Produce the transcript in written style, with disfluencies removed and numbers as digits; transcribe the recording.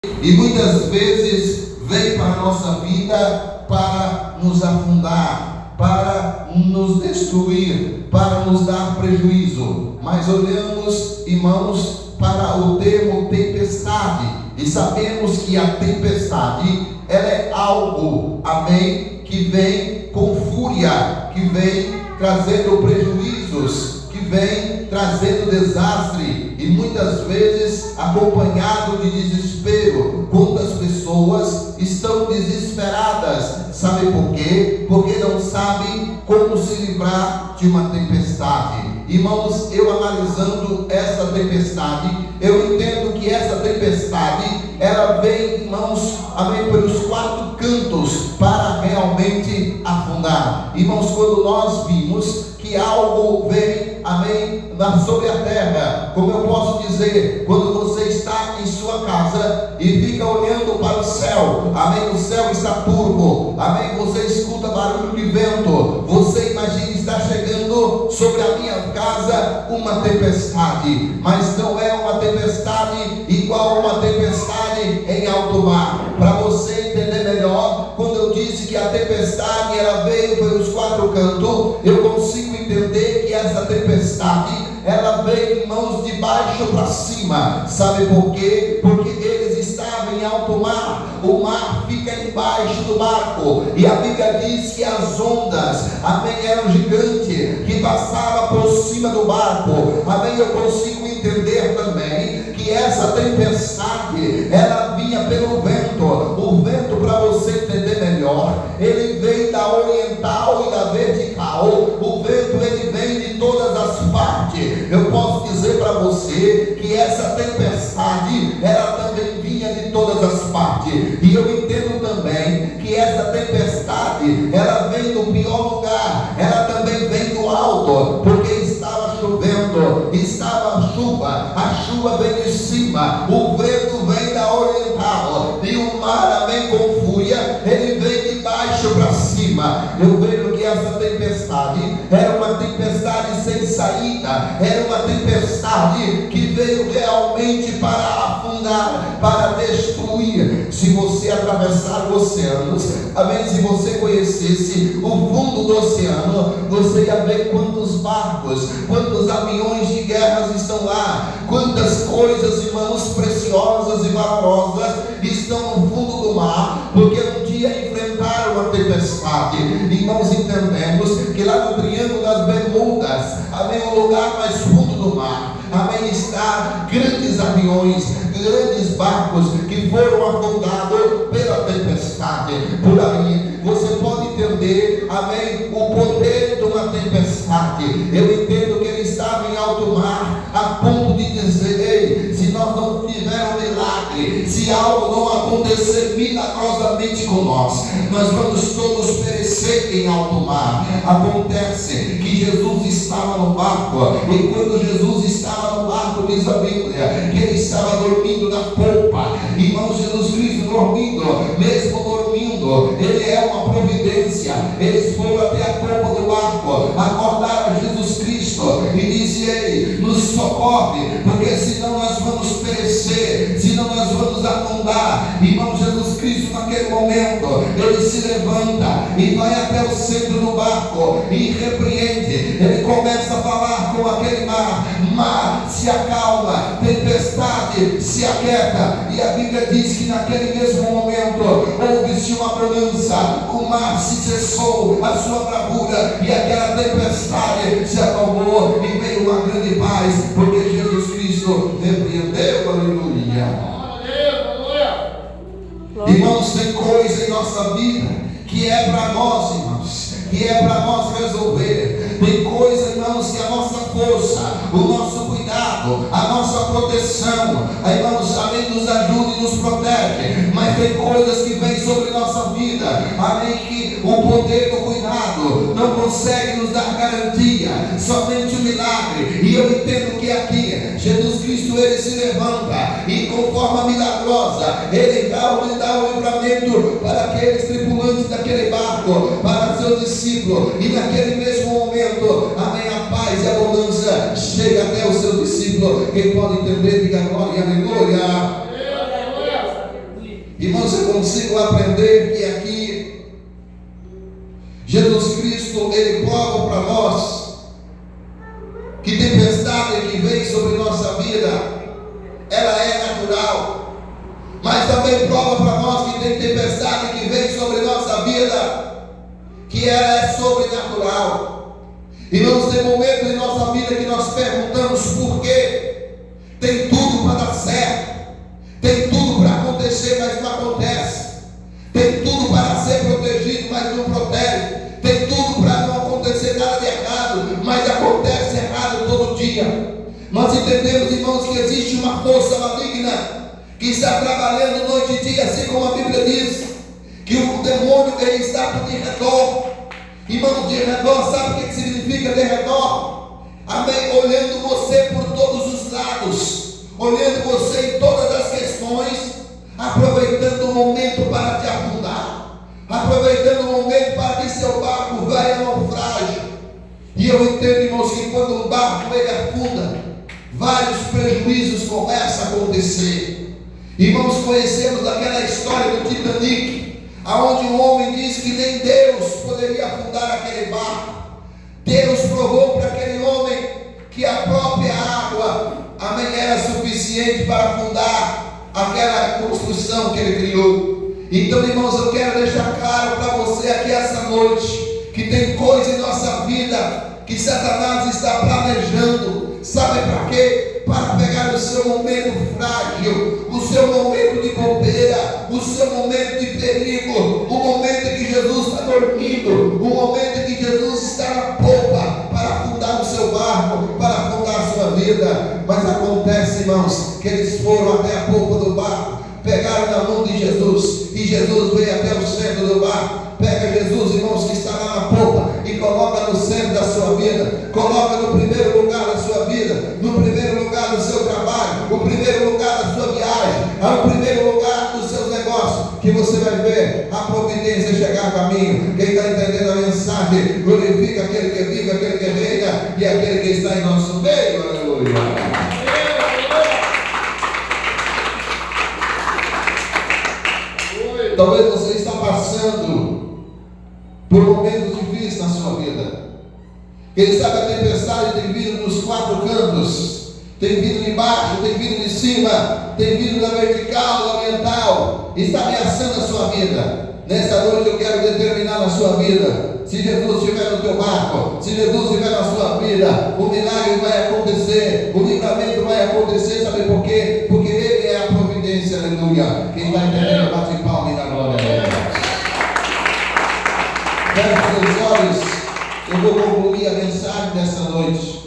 e muitas vezes vem para a nossa vida para nos afundar, para nos destruir, para nos dar prejuízo. Mas olhamos, irmãos, para o termo tempestade e sabemos que a tempestade, ela é algo, amém, que vem com fúria, que vem trazendo prejuízos, que vem trazendo desastre e muitas vezes acompanhado de desespero. Quantas pessoas estão desesperadas? Sabe por quê? Porque não sabem como se livrar de uma tempestade. Irmãos, eu analisando essa tempestade, eu entendo que essa tempestade, ela vem, irmãos, amém, pelos quatro cantos para realmente afundar. Irmãos, quando nós vimos que algo vem, amém, sobre a terra, como eu posso dizer, quando você está em sua casa e fica olhando para o céu, amém, o céu está turvo, amém, você escuta barulho de vento, você imagina está chegando sobre a minha casa uma tempestade, mas não é uma tempestade igual a uma tempestade em alto mar. Para você entender melhor, quando eu disse que a tempestade ela veio pelos quatro cantos, eu consigo entender que essa tempestade ela veio, irmãos, de baixo para cima. Sabe por quê? Porque eles estavam em alto mar. O mar fica embaixo do barco, e a Bíblia diz que as ondas, amém, eram gigantes que passavam por cima do barco. Amém, eu consigo entender também que essa tempestade ela vinha pelo vento. O vento, para você entender melhor, ele vem da oriental e da vertical. O vento ele vem de todas as partes. Eu posso dizer para você que essa tempestade ela também vinha de todas as partes. E eu entendo também que essa tempestade ela vem do pior lugar. Ela também vem do alto, porque estava chovendo, estava a chuva vem de cima, o vento vem da oriental, e o mar, amém, com fúria, ele vem de baixo para cima. Eu vejo que essa tempestade era uma tempestade sem saída, era uma tempestade que veio realmente para afundar, para destruir. Se você atravessar os oceanos, amém, se você conhecesse o fundo do oceano, você ia ver quantos barcos, quantos aviões de guerra estão lá, quantas coisas, irmãos, preciosas e valiosas estão no fundo do mar, porque um dia enfrentaram uma tempestade. Irmãos, entendemos que lá no Triângulo das Bermudas, amém, o lugar mais fundo do mar, amém, está grandes aviões, grandes barcos que foram afundados pela tempestade. Por aí você pode entender, amém, o poder de uma tempestade. Eu entendo que ele estava em alto mar, a ponto de dizer: ei, se nós não tivermos um milagre, se algo não acontecer milagrosamente com nós vamos todos perecer em alto mar. Acontece que Jesus estava no barco, e quando Jesus estava no barco, diz a Bíblia que ele estava dormindo na polpa. Irmão, Jesus Cristo dormindo, mesmo dormindo, ele é uma providência. Eles foram até a polpa do barco, acordaram Jesus Cristo e diziam: ei, nos socorre, porque senão nós vamos perecer, senão nós vamos afundar. Irmão, Jesus Cristo naquele momento, ele se levanta e vai até o centro do barco e repreende. Ele começa a falar com aquele mar se acalma, tempestade se aquieta. E a Bíblia diz que naquele mesmo momento houve-se uma bonança, o mar se cessou a sua bravura e aquela tempestade se acalmou e veio uma grande paz, porque Jesus Cristo repreendeu. Aleluia. Irmãos, tem coisa em nossa vida que é para nós, irmãos, que é para nós resolver. Tem coisa, irmãos, que a nossa força, o nosso cuidado, a nossa proteção, irmãos, amém, nos ajuda e nos protege. Mas tem coisas que vêm sobre nossa vida, amém, que o poder do cuidado não consegue nos dar garantia, somente o milagre. E eu entendo que aqui Jesus Cristo, ele se levanta e com forma milagrosa ele dá o livramento para aqueles tripulantes daquele barco, para seus discípulos, e naquele mesmo momento, amém, a paz e a abundância chega até os seus discípulos. Quem pode entender, diga glória, aleluia. consigo aprender que aqui Jesus Cristo, Ele prova para nós que tempestade que vem sobre nossa vida, ela é natural, mas também prova para nós que tem tempestade que vem sobre nossa vida, que ela é sobrenatural. E nós tem momentos em nossa vida que nós perguntamos por quê. Tem tudo para dar certo, tem tudo para acontecer, mas não acontece. Tem tudo para ser protegido, mas não protege. Tem tudo para não acontecer nada de errado, mas acontece errado todo dia. Nós entendemos, irmãos, que existe uma força maligna que está trabalhando noite e dia, assim como a Bíblia diz, que o demônio ele está por de redor. Irmãos, de redor, sabe o que significa de redor? Amém? Olhando você por todos os lados, olhando você em todas as questões, aproveitando o momento para te afundar, aproveitando o momento para que seu barco vai a naufrágio. E eu entendo, irmãos, que quando um barco ele afunda, vários prejuízos começam a acontecer. Irmãos, conhecemos aquela história do Titanic, aonde um homem disse que nem Deus poderia afundar aquele barco. Deus provou para aquele homem que a própria água, amém, era suficiente para afundar aquela construção que ele criou. Então, irmãos, eu quero deixar claro para você aqui essa noite, que tem coisa em nossa vida que Satanás está planejando. Sabe para quê? Para pegar o seu momento frágil, o seu momento de bobeira, o seu momento de perigo, o momento em que Jesus está dormindo, o momento em que Jesus está na popa, para afundar o seu barco, para afundar a sua vida. Mas acontece, irmãos, que eles foram até a popa do barco, pegaram na mão de Jesus, e Jesus veio até o centro do barco. Pega Jesus, irmãos, que está lá na popa, e coloca no centro da sua vida, coloca no primeiro lugar da sua vida, no primeiro lugar do seu trabalho, no primeiro lugar da sua viagem, no primeiro lugar dos seus negócios, que você vai ver a providência chegar a caminho. Quem está entendendo a mensagem, glorifica aquele que vive, aquele que reina, e aquele que está em nosso meio. Aleluia. Talvez você está passando por momentos difíceis na sua vida. Quem sabe a tempestade tem vindo dos quatro cantos, tem vindo de baixo, tem vindo de cima, tem vindo da vertical, da oriental, está ameaçando a sua vida. Nesta noite eu quero determinar na sua vida, se Jesus estiver no teu barco, se Jesus estiver na sua vida, o milagre vai acontecer, o livramento vai acontecer. Sabe por quê? Porque Ele é a providência, aleluia. Quem está entendendo, bate palma e dá glória a Deus. Feche seus olhos, eu vou concluir a mensagem dessa noite.